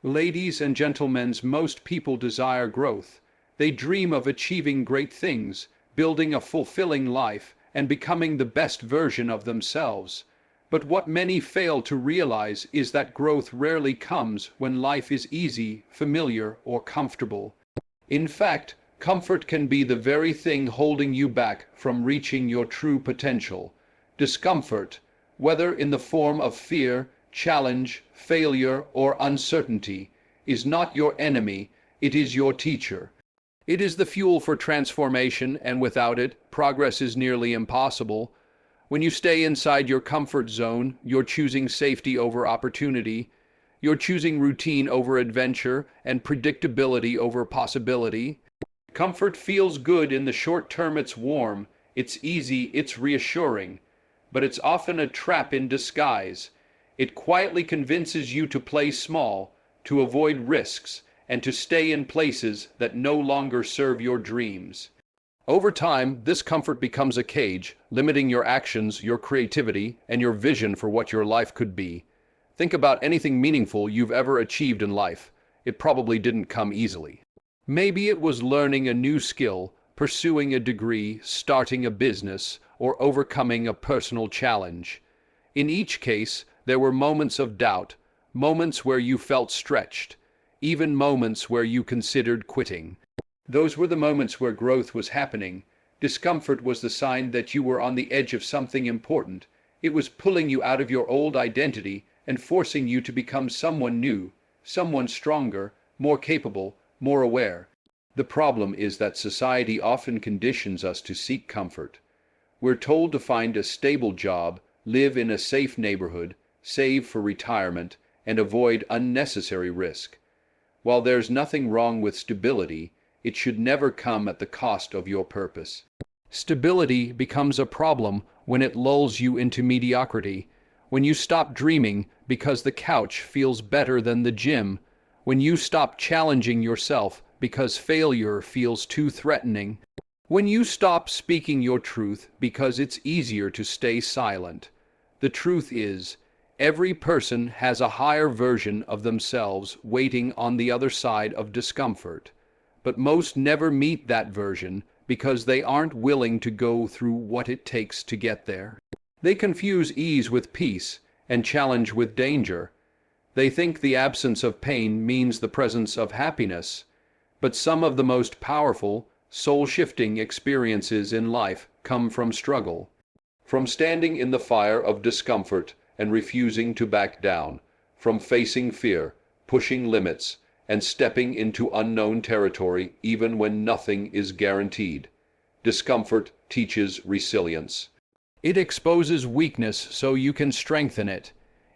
Ladies and gentlemen, most people desire growth. They dream of achieving great things, building a fulfilling life, and becoming the best version of themselves. But what many fail to realize is that growth rarely comes when life is easy, familiar, or comfortable. In fact, comfort can be the very thing holding you back from reaching your true potential. Discomfort, whether in the form of fear, challenge, failure, or uncertainty, is not your enemy, it is your teacher. It is the fuel for transformation, and without it, progress is nearly impossible. When you stay inside your comfort zone, you're choosing safety over opportunity. You're choosing routine over adventure and predictability over possibility. Comfort feels good in the short term, it's warm, it's easy, it's reassuring. But it's often a trap in disguise. It quietly convinces you to play small, to avoid risks, and to stay in places that no longer serve your dreams. Over time, this comfort becomes a cage, limiting your actions, your creativity, and your vision for what your life could be. Think about anything meaningful you've ever achieved in life. It probably didn't come easily. Maybe it was learning a new skill, pursuing a degree, starting a business, or overcoming a personal challenge. In each case, there were moments of doubt, moments where you felt stretched, even moments where you considered quitting. Those were the moments where growth was happening. Discomfort was the sign that you were on the edge of something important. It was pulling you out of your old identity and forcing you to become someone new, someone stronger, more capable, more aware. The problem is that society often conditions us to seek comfort. We're told to find a stable job, live in a safe neighborhood, save for retirement, and avoid unnecessary risk. While there's nothing wrong with stability, it should never come at the cost of your purpose. Stability becomes a problem when it lulls you into mediocrity, when you stop dreaming because the couch feels better than the gym, when you stop challenging yourself because failure feels too threatening, when you stop speaking your truth because it's easier to stay silent. The truth is, every person has a higher version of themselves waiting on the other side of discomfort. But most never meet that version because they aren't willing to go through what it takes to get there. They confuse ease with peace and challenge with danger. They think the absence of pain means the presence of happiness. But some of the most powerful, soul-shifting experiences in life come from struggle. From standing in the fire of discomfort and refusing to back down, from facing fear, pushing limits, and stepping into unknown territory even when nothing is guaranteed. Discomfort teaches resilience. It exposes weakness so you can strengthen it.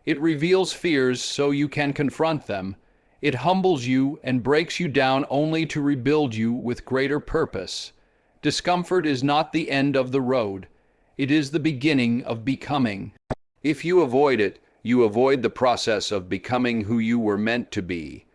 It reveals fears so you can confront them. It humbles you and breaks you down only to rebuild you with greater purpose. Discomfort is not the end of the road. It is the beginning of becoming. If you avoid it, you avoid the process of becoming who you were meant to be.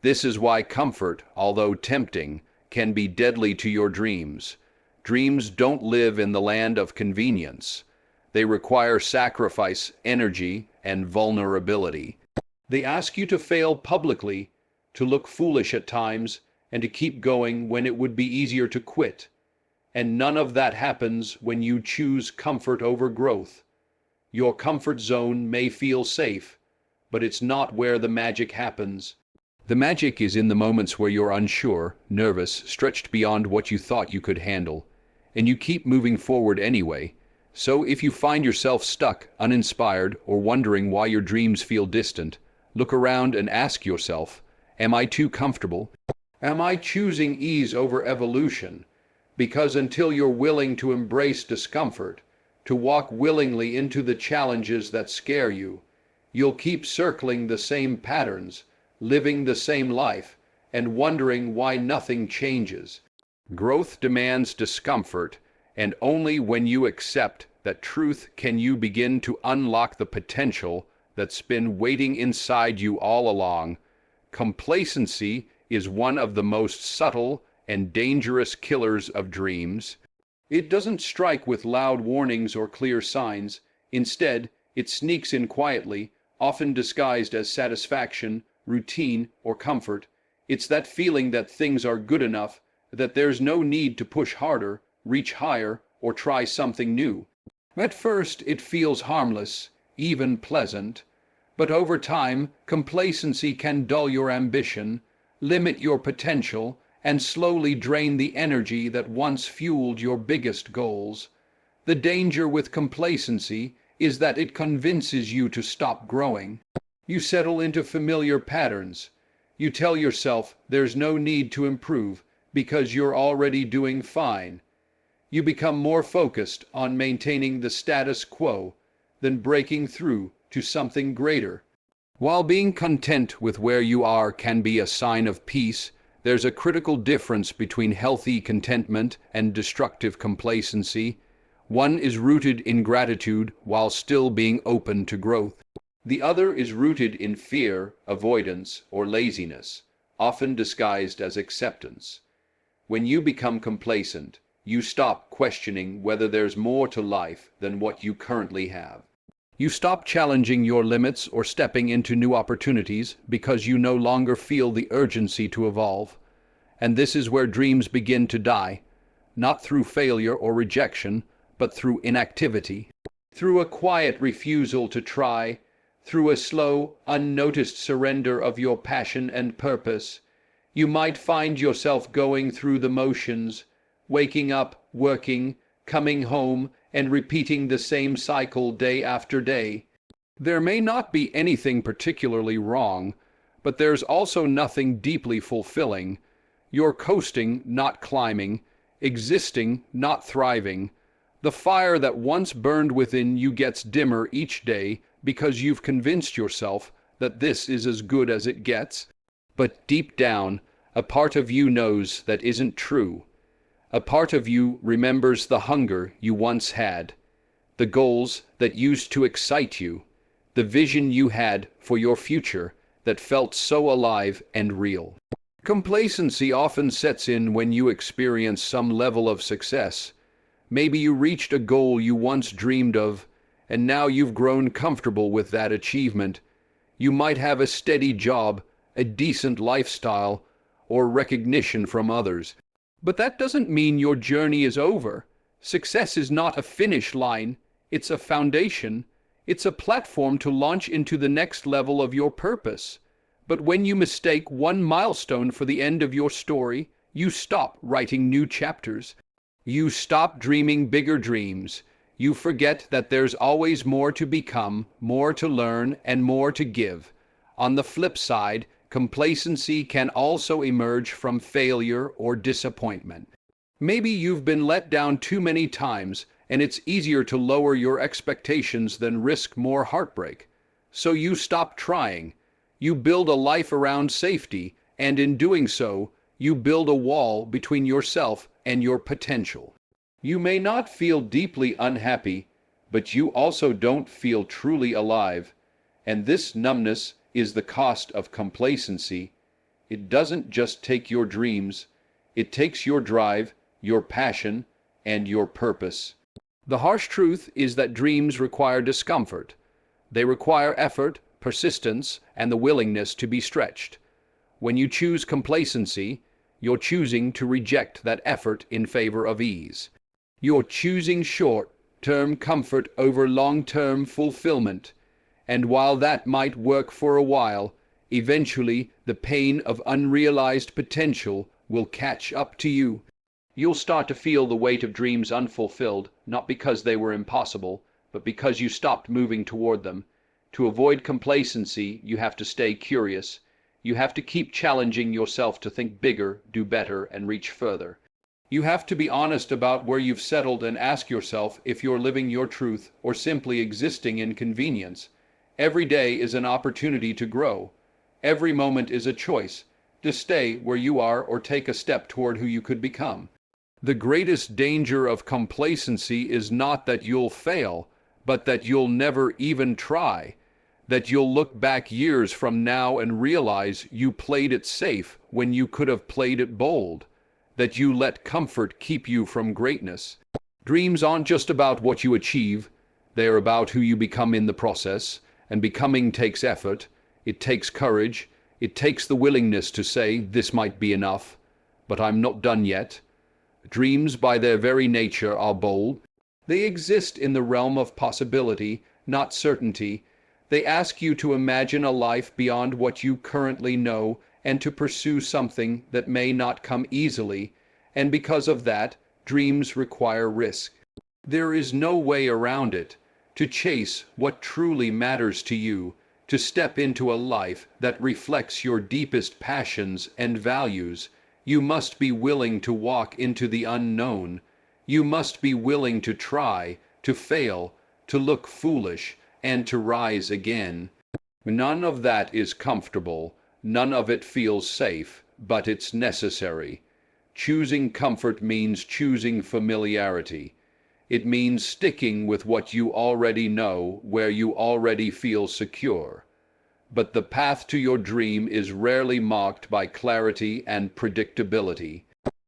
This is why comfort, although tempting, can be deadly to your dreams. Dreams don't live in the land of convenience. They require sacrifice, energy, and vulnerability. They ask you to fail publicly, to look foolish at times, and to keep going when it would be easier to quit. And none of that happens when you choose comfort over growth. Your comfort zone may feel safe, but it's not where the magic happens. The magic is in the moments where you're unsure, nervous, stretched beyond what you thought you could handle, and you keep moving forward anyway. So if you find yourself stuck, uninspired, or wondering why your dreams feel distant, look around and ask yourself, am I too comfortable? Am I choosing ease over evolution? Because until you're willing to embrace discomfort, to walk willingly into the challenges that scare you, you'll keep circling the same patterns, living the same life, and wondering why nothing changes. Growth demands discomfort, and only when you accept that truth can you begin to unlock the potential that's been waiting inside you all along. Complacency is one of the most subtle and dangerous killers of dreams. It doesn't strike with loud warnings or clear signs. Instead, it sneaks in quietly, often disguised as satisfaction, routine, or comfort. It's that feeling that things are good enough, that there's no need to push harder, reach higher, or try something new. At first, it feels harmless, even pleasant. But over time, complacency can dull your ambition, limit your potential, and slowly drain the energy that once fueled your biggest goals. The danger with complacency is that it convinces you to stop growing. You settle into familiar patterns. You tell yourself there's no need to improve because you're already doing fine. You become more focused on maintaining the status quo than breaking through to something greater. While being content with where you are can be a sign of peace, there's a critical difference between healthy contentment and destructive complacency. One is rooted in gratitude while still being open to growth. The other is rooted in fear, avoidance, or laziness, often disguised as acceptance. When you become complacent, you stop questioning whether there's more to life than what you currently have. You stop challenging your limits or stepping into new opportunities because you no longer feel the urgency to evolve. And this is where dreams begin to die, not through failure or rejection, but through inactivity, through a quiet refusal to try, through a slow, unnoticed surrender of your passion and purpose. You might find yourself going through the motions, waking up, working, coming home, and repeating the same cycle day after day. There may not be anything particularly wrong, but there's also nothing deeply fulfilling. You're coasting, not climbing, existing, not thriving. The fire that once burned within you gets dimmer each day because you've convinced yourself that this is as good as it gets. But deep down, a part of you knows that isn't true. A part of you remembers the hunger you once had, the goals that used to excite you, the vision you had for your future that felt so alive and real. Complacency often sets in when you experience some level of success. Maybe you reached a goal you once dreamed of, and now you've grown comfortable with that achievement. You might have a steady job, a decent lifestyle, or recognition from others. But that doesn't mean your journey is over. Success is not a finish line. It's a foundation. It's a platform to launch into the next level of your purpose. But when you mistake one milestone for the end of your story, you stop writing new chapters. You stop dreaming bigger dreams. You forget that there's always more to become, more to learn, and more to give. On the flip side, complacency can also emerge from failure or disappointment. Maybe you've been let down too many times, and it's easier to lower your expectations than risk more heartbreak. So you stop trying. You build a life around safety, and in doing so, you build a wall between yourself and your potential. You may not feel deeply unhappy, but you also don't feel truly alive. And this numbness is the cost of complacency. It doesn't just take your dreams, it takes your drive, your passion, and your purpose. The harsh truth is that dreams require discomfort. They require effort, persistence, and the willingness to be stretched. When you choose complacency, you're choosing to reject that effort in favor of ease. You're choosing short-term comfort over long-term fulfillment. And while that might work for a while, eventually the pain of unrealized potential will catch up to you. You'll start to feel the weight of dreams unfulfilled, not because they were impossible, but because you stopped moving toward them. To avoid complacency, you have to stay curious. You have to keep challenging yourself to think bigger, do better, and reach further. You have to be honest about where you've settled and ask yourself if you're living your truth or simply existing in convenience. Every day is an opportunity to grow. Every moment is a choice to stay where you are or take a step toward who you could become. The greatest danger of complacency is not that you'll fail, but that you'll never even try. That you'll look back years from now and realize you played it safe when you could have played it bold. That you let comfort keep you from greatness. Dreams aren't just about what you achieve, they're about who you become in the process. And becoming takes effort, it takes courage, It takes the willingness to say, this might be enough, but I'm not done yet. Dreams, by their very nature, are bold. They exist in the realm of possibility, not certainty. They ask you to imagine a life beyond what you currently know and to pursue something that may not come easily, and because of that, dreams require risk. There is no way around it. To chase what truly matters to you, to step into a life that reflects your deepest passions and values, you must be willing to walk into the unknown. You must be willing to try, to fail, to look foolish, and to rise again. None of that is comfortable, none of it feels safe, but it's necessary. Choosing comfort means choosing familiarity. It means sticking with what you already know, where you already feel secure. But the path to your dream is rarely marked by clarity and predictability.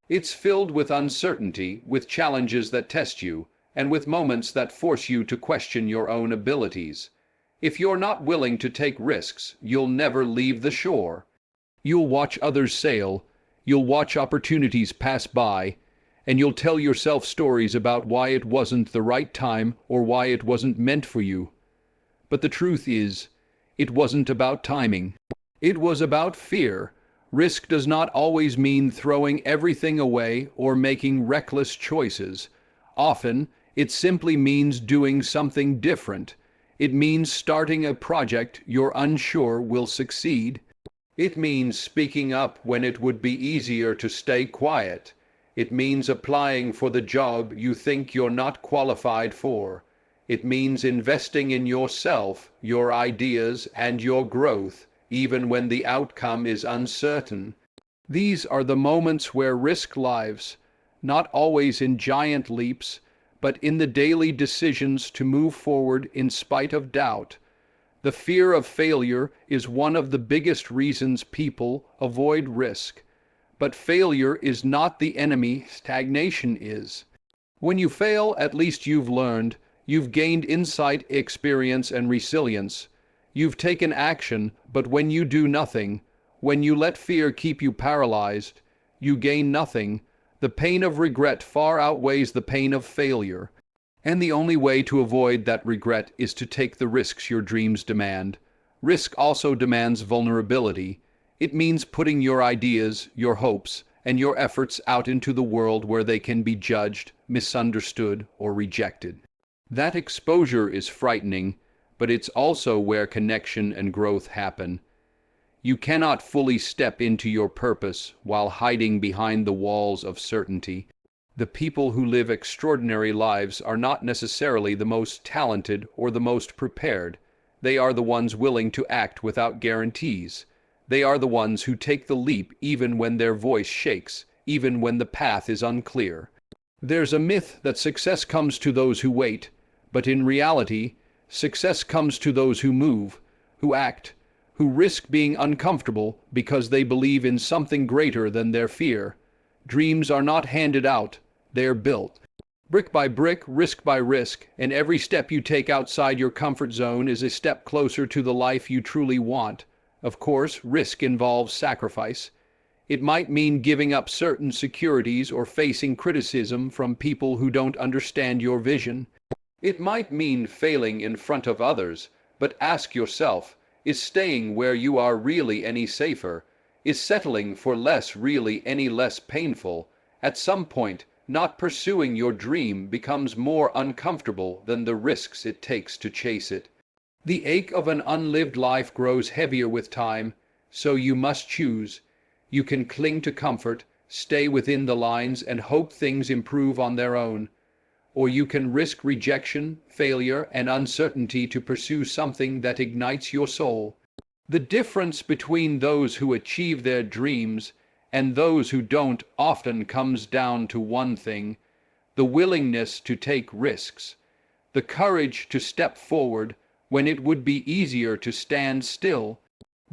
It's filled with uncertainty, with challenges that test you, and with moments that force you to question your own abilities. If you're not willing to take risks, you'll never leave the shore. You'll watch others sail, you'll watch opportunities pass by, and you'll tell yourself stories about why it wasn't the right time or why it wasn't meant for you. But the truth is, it wasn't about timing. It was about fear. Risk does not always mean throwing everything away or making reckless choices. Often, it simply means doing something different. It means starting a project you're unsure will succeed. It means speaking up when it would be easier to stay quiet. It means applying for the job you think you're not qualified for. It means investing in yourself, your ideas, and your growth, even when the outcome is uncertain. These are the moments where risk lives, not always in giant leaps, but in the daily decisions to move forward in spite of doubt. The fear of failure is one of the biggest reasons people avoid risk. But failure is not the enemy, stagnation is. When you fail, at least you've learned. You've gained insight, experience, and resilience. You've taken action, but when you do nothing, when you let fear keep you paralyzed, you gain nothing. The pain of regret far outweighs the pain of failure. And the only way to avoid that regret is to take the risks your dreams demand. Risk also demands vulnerability. It means putting your ideas, your hopes, and your efforts out into the world where they can be judged, misunderstood, or rejected. That exposure is frightening, but it's also where connection and growth happen. You cannot fully step into your purpose while hiding behind the walls of certainty. The people who live extraordinary lives are not necessarily the most talented or the most prepared. They are the ones willing to act without guarantees. They are the ones who take the leap even when their voice shakes, even when the path is unclear. There's a myth that success comes to those who wait, but in reality, success comes to those who move, who act, who risk being uncomfortable because they believe in something greater than their fear. Dreams are not handed out, they're built. Brick by brick, risk by risk, and every step you take outside your comfort zone is a step closer to the life you truly want. Of course, risk involves sacrifice. It might mean giving up certain securities or facing criticism from people who don't understand your vision. It might mean failing in front of others, but ask yourself, is staying where you are really any safer? Is settling for less really any less painful? At some point, not pursuing your dream becomes more uncomfortable than the risks it takes to chase it. The ache of an unlived life grows heavier with time, so you must choose. You can cling to comfort, stay within the lines, and hope things improve on their own. Or you can risk rejection, failure, and uncertainty to pursue something that ignites your soul. The difference between those who achieve their dreams and those who don't often comes down to one thing: the willingness to take risks, the courage to step forward when it would be easier to stand still,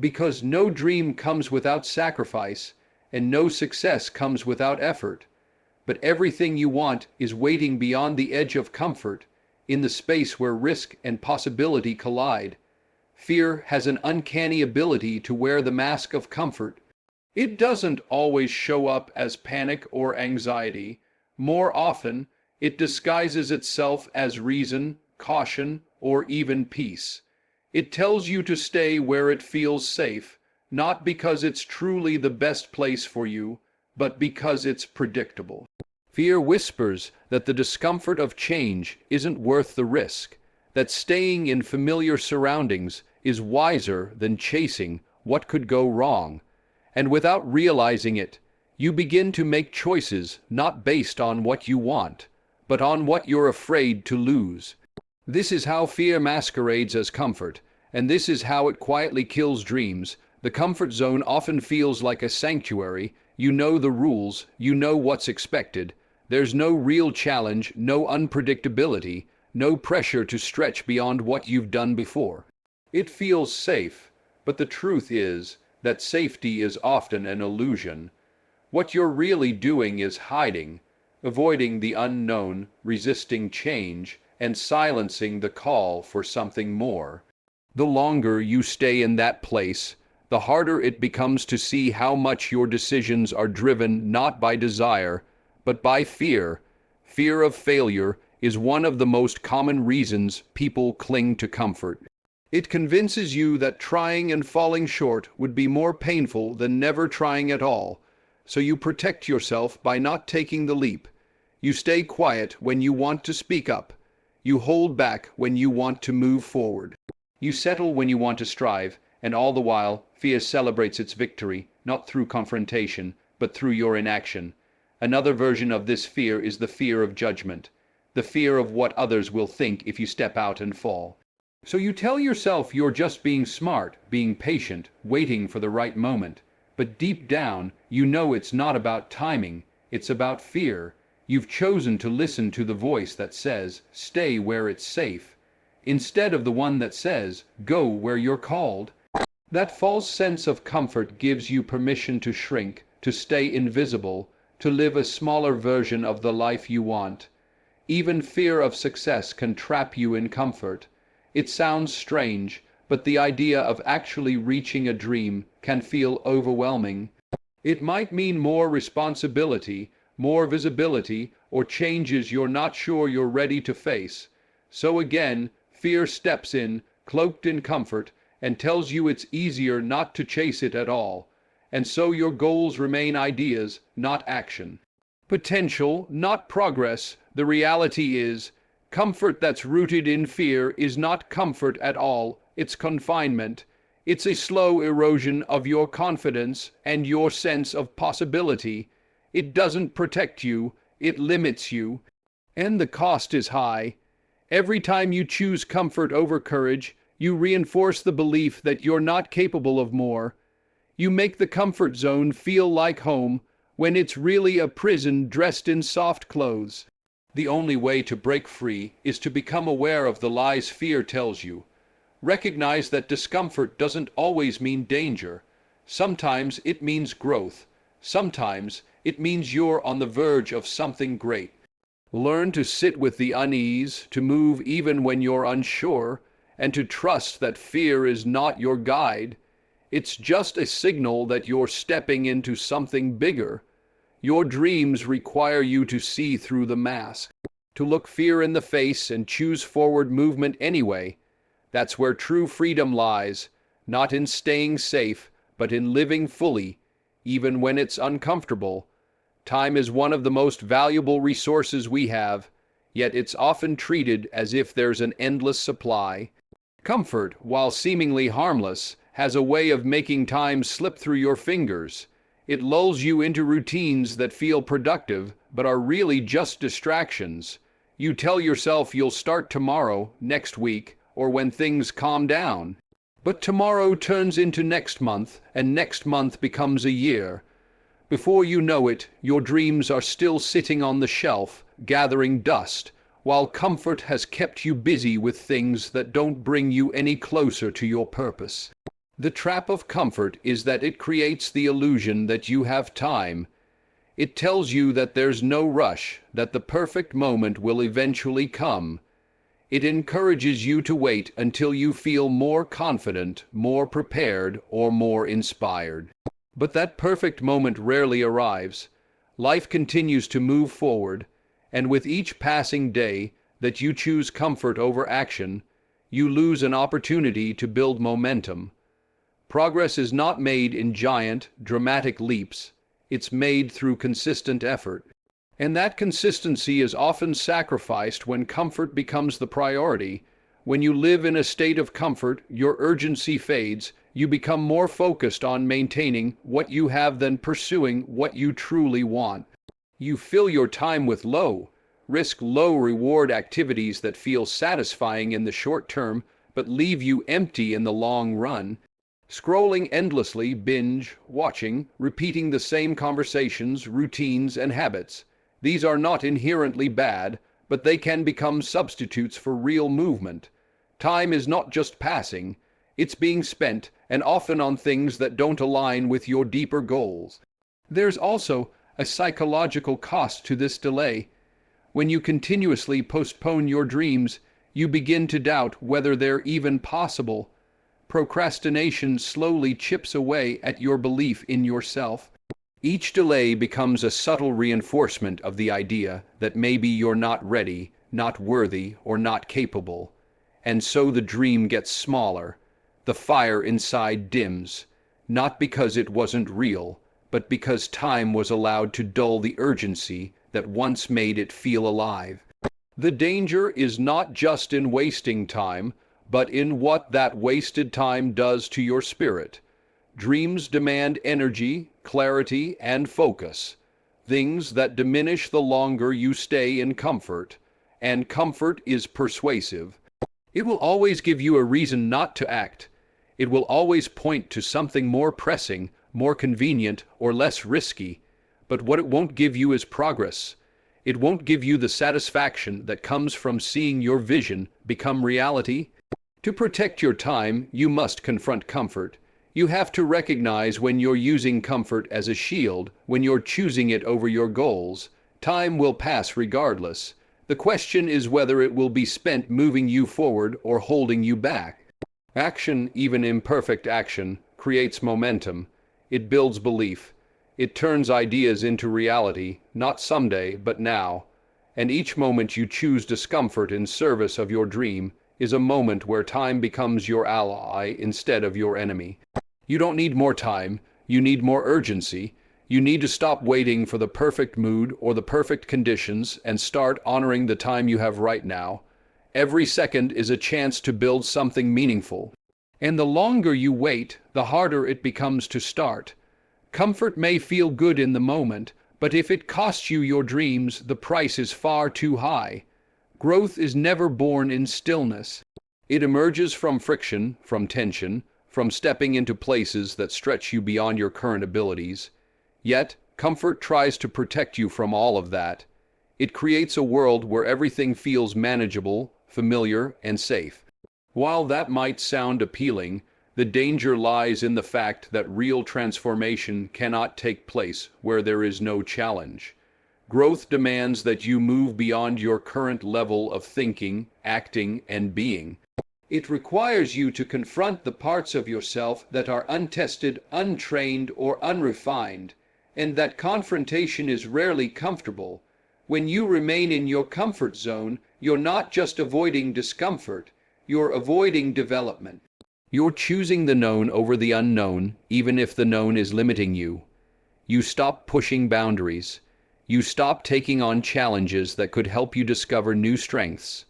because no dream comes without sacrifice, and no success comes without effort. But everything you want is waiting beyond the edge of comfort, in the space where risk and possibility collide. Fear has an uncanny ability to wear the mask of comfort. It doesn't always show up as panic or anxiety. More often, it disguises itself as reason, caution, or even peace. It tells you to stay where it feels safe, not because it's truly the best place for you, but because it's predictable. Fear whispers that the discomfort of change isn't worth the risk, that staying in familiar surroundings is wiser than chasing what could go wrong. And without realizing it, you begin to make choices not based on what you want, but on what you're afraid to lose. This is how fear masquerades as comfort, and this is how it quietly kills dreams. The comfort zone often feels like a sanctuary. You know the rules, you know what's expected. There's no real challenge, no unpredictability, no pressure to stretch beyond what you've done before. It feels safe, but the truth is that safety is often an illusion. What you're really doing is hiding, avoiding the unknown, resisting change, and silencing the call for something more. The longer you stay in that place, the harder it becomes to see how much your decisions are driven not by desire, but by fear. Fear of failure is one of the most common reasons people cling to comfort. It convinces you that trying and falling short would be more painful than never trying at all, so you protect yourself by not taking the leap. You stay quiet when you want to speak up. You hold back when you want to move forward. You settle when you want to strive, and all the while, fear celebrates its victory, not through confrontation, but through your inaction. Another version of this fear is the fear of judgment, the fear of what others will think if you step out and fall. So you tell yourself you're just being smart, being patient, waiting for the right moment. But deep down, you know it's not about timing, it's about fear. You've chosen to listen to the voice that says, stay where it's safe, instead of the one that says, go where you're called. That false sense of comfort gives you permission to shrink, to stay invisible, to live a smaller version of the life you want. Even fear of success can trap you in comfort. It sounds strange, but the idea of actually reaching a dream can feel overwhelming. It might mean more responsibility, more visibility, or changes you're not sure you're ready to face. So again, fear steps in, cloaked in comfort, and tells you it's easier not to chase it at all. And so your goals remain ideas, not action. Potential, not progress. The reality is, comfort that's rooted in fear is not comfort at all, it's confinement. It's a slow erosion of your confidence and your sense of possibility. It doesn't protect you, it limits you. And the cost is high. Every time you choose comfort over courage, you reinforce the belief that you're not capable of more. You make the comfort zone feel like home when it's really a prison dressed in soft clothes. The only way to break free is to become aware of the lies fear tells you. Recognize that discomfort doesn't always mean danger. Sometimes it means growth. Sometimes it means you're on the verge of something great. Learn to sit with the unease, to move even when you're unsure, and to trust that fear is not your guide. It's just a signal that you're stepping into something bigger. Your dreams require you to see through the mask, to look fear in the face and choose forward movement anyway. That's where true freedom lies, not in staying safe, but in living fully, even when it's uncomfortable. Time is one of the most valuable resources we have, yet it's often treated as if there's an endless supply. Comfort, while seemingly harmless, has a way of making time slip through your fingers. It lulls you into routines that feel productive, but are really just distractions. You tell yourself you'll start tomorrow, next week, or when things calm down. But tomorrow turns into next month, and next month becomes a year. Before you know it, your dreams are still sitting on the shelf, gathering dust, while comfort has kept you busy with things that don't bring you any closer to your purpose. The trap of comfort is that it creates the illusion that you have time. It tells you that there's no rush, that the perfect moment will eventually come. It encourages you to wait until you feel more confident, more prepared, or more inspired. But that perfect moment rarely arrives. Life continues to move forward, and with each passing day that you choose comfort over action, you lose an opportunity to build momentum. Progress is not made in giant, dramatic leaps. It's made through consistent effort. And that consistency is often sacrificed when comfort becomes the priority. When you live in a state of comfort, your urgency fades. You become more focused on maintaining what you have than pursuing what you truly want. You fill your time with risk low reward activities that feel satisfying in the short term but leave you empty in the long run. Scrolling endlessly, binge, watching, repeating the same conversations, routines, and habits. These are not inherently bad, but they can become substitutes for real movement. Time is not just passing, it's being spent, and often on things that don't align with your deeper goals. There's also a psychological cost to this delay. When you continuously postpone your dreams, you begin to doubt whether they're even possible. Procrastination slowly chips away at your belief in yourself. Each delay becomes a subtle reinforcement of the idea that maybe you're not ready, not worthy, or not capable. And so the dream gets smaller. The fire inside dims, not because it wasn't real, but because time was allowed to dull the urgency that once made it feel alive. The danger is not just in wasting time, but in what that wasted time does to your spirit. Dreams demand energy, clarity, and focus, things that diminish the longer you stay in comfort, and comfort is persuasive. It will always give you a reason not to act. It will always point to something more pressing, more convenient, or less risky. But what it won't give you is progress. It won't give you the satisfaction that comes from seeing your vision become reality. To protect your time, you must confront comfort. You have to recognize when you're using comfort as a shield, when you're choosing it over your goals. Time will pass regardless. The question is whether it will be spent moving you forward or holding you back. Action, even imperfect action, creates momentum. It builds belief. It turns ideas into reality, not someday, but now. And each moment you choose discomfort in service of your dream is a moment where time becomes your ally instead of your enemy. You don't need more time, you need more urgency. You need to stop waiting for the perfect mood or the perfect conditions and start honoring the time you have right now. Every second is a chance to build something meaningful. And the longer you wait, the harder it becomes to start. Comfort may feel good in the moment, but if it costs you your dreams, the price is far too high. Growth is never born in stillness. It emerges from friction, from tension, from stepping into places that stretch you beyond your current abilities. Yet, comfort tries to protect you from all of that. It creates a world where everything feels manageable, familiar, and safe. While that might sound appealing, the danger lies in the fact that real transformation cannot take place where there is no challenge. Growth demands that you move beyond your current level of thinking, acting, and being. It requires you to confront the parts of yourself that are untested, untrained, or unrefined, and that confrontation is rarely comfortable. When you remain in your comfort zone, you're not just avoiding discomfort, you're avoiding development. You're choosing the known over the unknown, even if the known is limiting you. You stop pushing boundaries. You stop taking on challenges that could help you discover new strengths.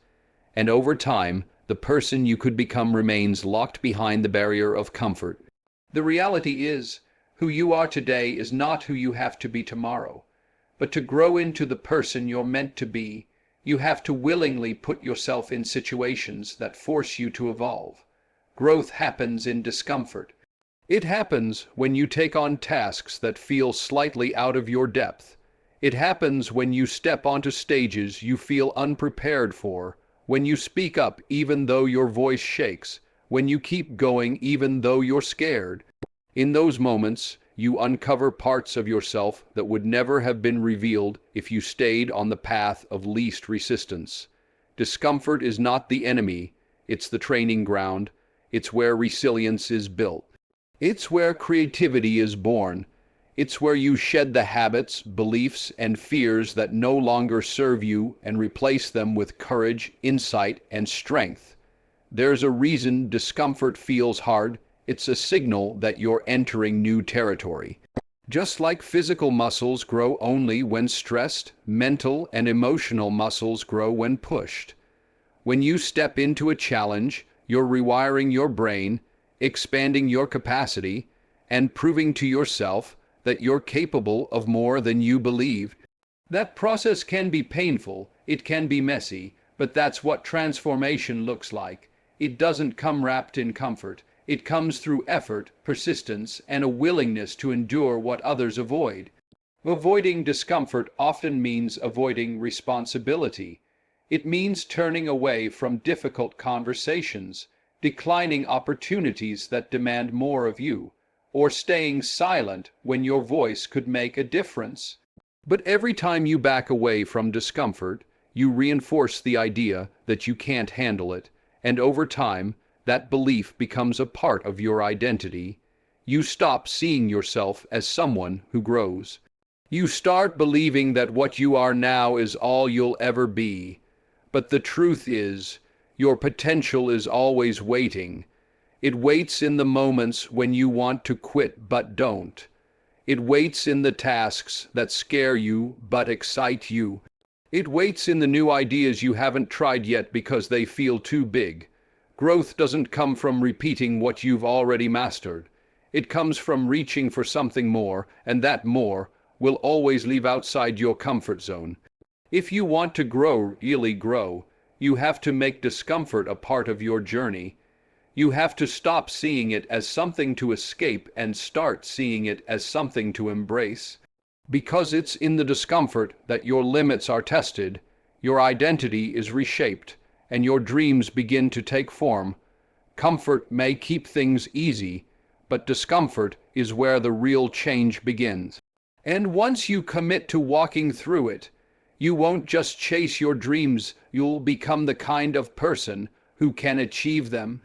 And over time, the person you could become remains locked behind the barrier of comfort. The reality is, who you are today is not who you have to be tomorrow. But to grow into the person you're meant to be, you have to willingly put yourself in situations that force you to evolve. Growth happens in discomfort. It happens when you take on tasks that feel slightly out of your depth. It happens when you step onto stages you feel unprepared for, when you speak up even though your voice shakes, when you keep going even though you're scared. In those moments, you uncover parts of yourself that would never have been revealed if you stayed on the path of least resistance. Discomfort is not the enemy, it's the training ground. It's where resilience is built. It's where creativity is born. It's where you shed the habits, beliefs, and fears that no longer serve you and replace them with courage, insight, and strength. There's a reason discomfort feels hard. It's a signal that you're entering new territory. Just like physical muscles grow only when stressed, mental and emotional muscles grow when pushed. When you step into a challenge, you're rewiring your brain, expanding your capacity, and proving to yourself that you're capable of more than you believed. That process can be painful, it can be messy, but that's what transformation looks like. It doesn't come wrapped in comfort. It comes through effort, persistence, and a willingness to endure what others avoid. Avoiding discomfort often means avoiding responsibility. It means turning away from difficult conversations, declining opportunities that demand more of you, or staying silent when your voice could make a difference. But every time you back away from discomfort, you reinforce the idea that you can't handle it, and over time, that belief becomes a part of your identity. You stop seeing yourself as someone who grows. You start believing that what you are now is all you'll ever be. But the truth is, your potential is always waiting. It waits in the moments when you want to quit but don't. It waits in the tasks that scare you but excite you. It waits in the new ideas you haven't tried yet because they feel too big. Growth doesn't come from repeating what you've already mastered. It comes from reaching for something more, and that more will always leave outside your comfort zone. If you want to grow, really grow, you have to make discomfort a part of your journey. You have to stop seeing it as something to escape and start seeing it as something to embrace. Because it's in the discomfort that your limits are tested, your identity is reshaped, and your dreams begin to take form. Comfort may keep things easy, but discomfort is where the real change begins. And once you commit to walking through it, you won't just chase your dreams, you'll become the kind of person who can achieve them.